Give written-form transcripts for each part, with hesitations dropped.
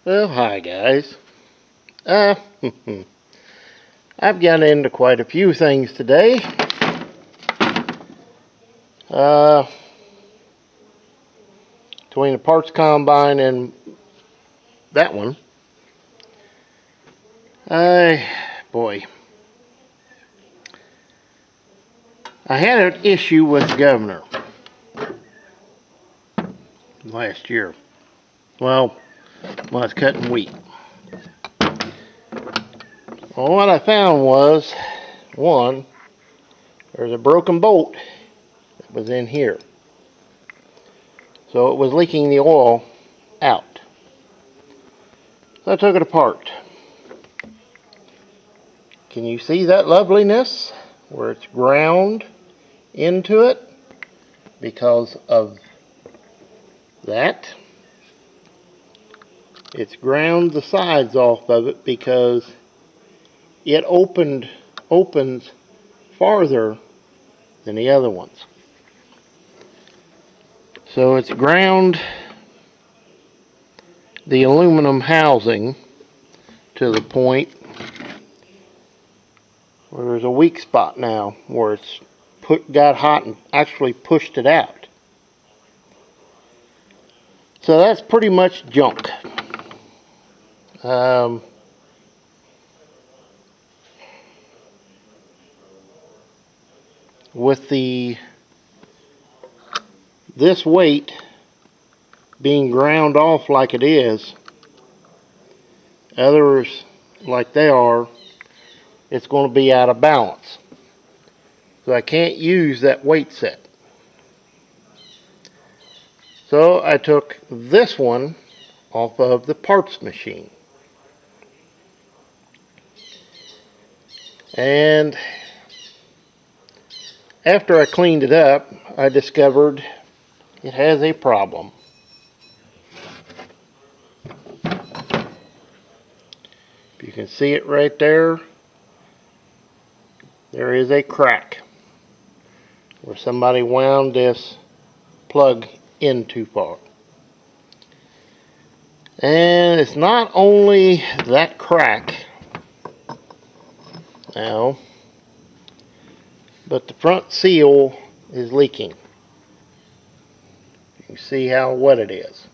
Well, hi guys. I've gotten into quite a few things today. Between the parts combine and that one, boy, I had an issue with the governor last year. Well, when I was cutting wheat. Well, what I found was, one, there's a broken bolt that was in here. So it was leaking the oil out. So I took it apart. Can you see that loveliness where it's ground into it because of that? It's ground the sides off of it because it opens farther than the other ones. So it's ground the aluminum housing to the point where there's a weak spot now where it's got hot and actually pushed it out. So that's pretty much junk. With this weight being ground off like it is, others like they are, it's going to be out of balance. So I can't use that weight set. So I took this one off of the parts machine. And after I cleaned it up, I discovered it has a problem. You can see it right there. There is a crack where somebody wound this plug in too far. And it's not only that crack now, but the front seal is leaking. You can see how wet it is.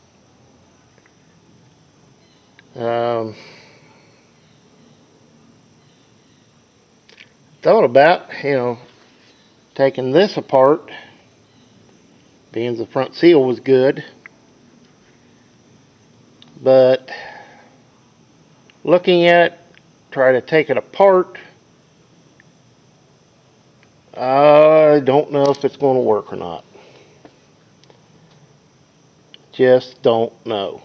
Thought about, taking this apart, being the front seal was good, but looking at it, try to take it apart, I don't know if it's going to work or not. Just don't know.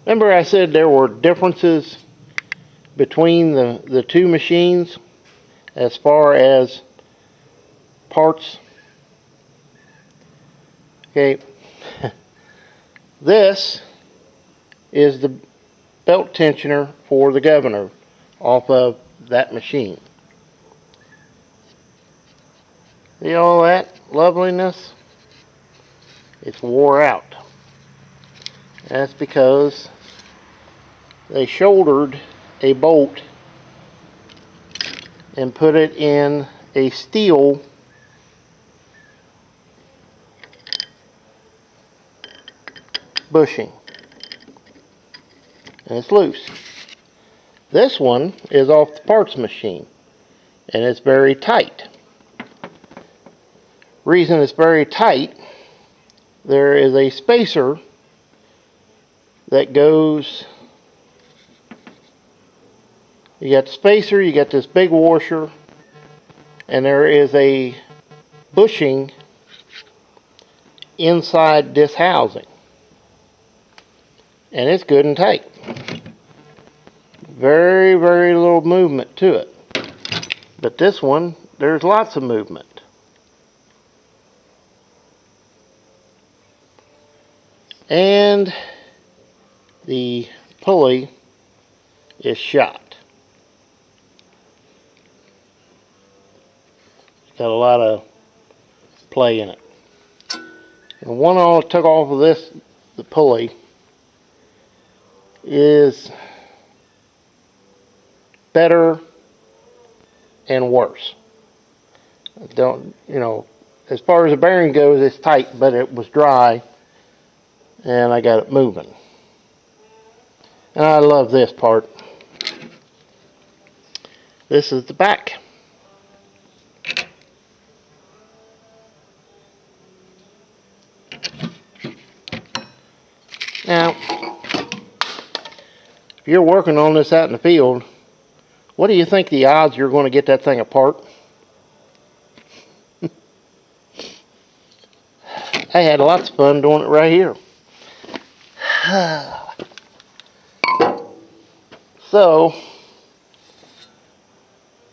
Remember I said there were differences between the two machines as far as parts? Okay, this is the belt tensioner for the governor off of that machine. See all that loveliness? It's wore out. That's because they shouldered a bolt and put it in a steel bushing. And it's loose. This one is off the parts machine and it's very tight. Reason it's very tight, there is a spacer that goes, you got the spacer, you got this big washer, and there is a bushing inside this housing. And it's good and tight. Very, very little movement to it. But this one, there's lots of movement. And the pulley is shot. Got a lot of play in it. And one I took off of this, the pulley, is better and worse. Don't, you know, as far as the bearing goes, it's tight, but it was dry, and I got it moving. And I love this part. This is the back. Now, if you're working on this out in the field, what do you think the odds you're going to get that thing apart? I had lots of fun doing it right here. So,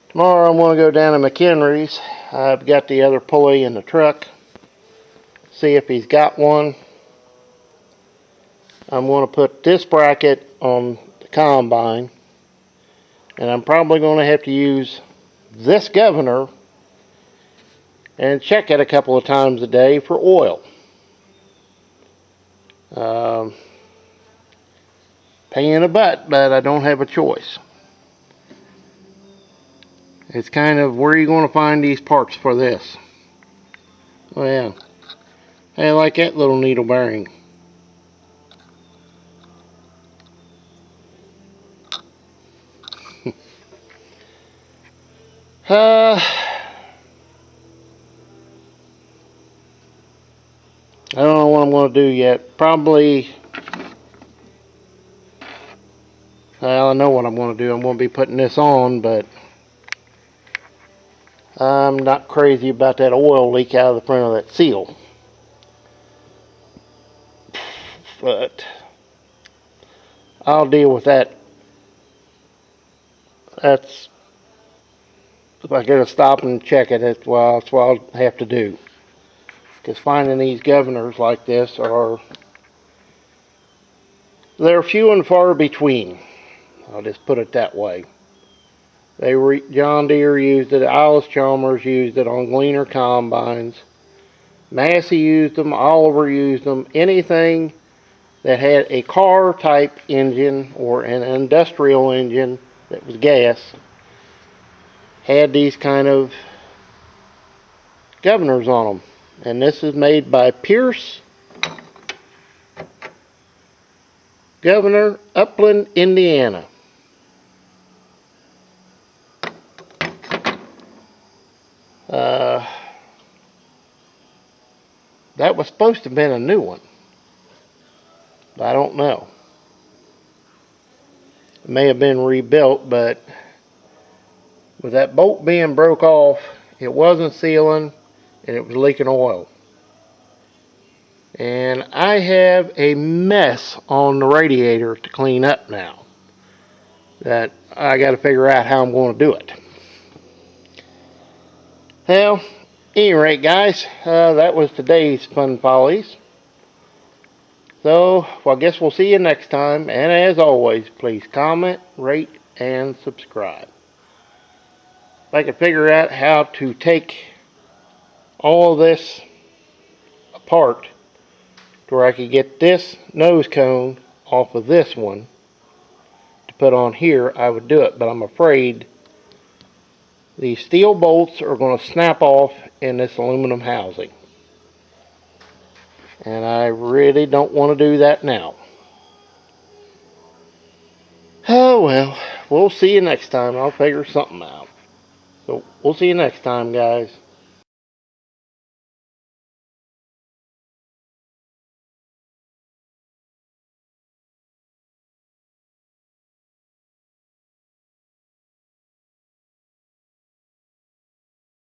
tomorrow I'm going to go down to McHenry's. I've got the other pulley in the truck. See if he's got one. I'm going to put this bracket on the combine. And I'm probably going to have to use this governor and check it a couple of times a day for oil. Pain in the butt, but I don't have a choice. It's kind of, where are you going to find these parts for this? Well, I like that little needle bearing. I don't know what I'm going to do yet. Probably, well, I know what I'm going to do. I'm going to be putting this on, but I'm not crazy about that oil leak out of the front of that seal. But I'll deal with that. That's, if I gotta stop and check it, that's what I'll have to do. Because finding these governors like this they're few and far between. I'll just put it that way. John Deere used it, Allis-Chalmers used it on Gleaner combines. Massey used them, Oliver used them. Anything that had a car type engine or an industrial engine that was gas had these kind of governors on them. And this is made by Pierce Governor, Upland, Indiana. That was supposed to have been a new one. I don't know. It may have been rebuilt, but with that bolt being broke off, it wasn't sealing and it was leaking oil. And I have a mess on the radiator to clean up now that I got to figure out how I'm going to do it. Well, at any rate, guys, that was today's Fun Follies. So, well, I guess we'll see you next time. And as always, please comment, rate, and subscribe. If I could figure out how to take all of this apart to where I could get this nose cone off of this one to put on here, I would do it. But I'm afraid these steel bolts are going to snap off in this aluminum housing. And I really don't want to do that now. Oh well, we'll see you next time. I'll figure something out. So we'll see you next time, guys.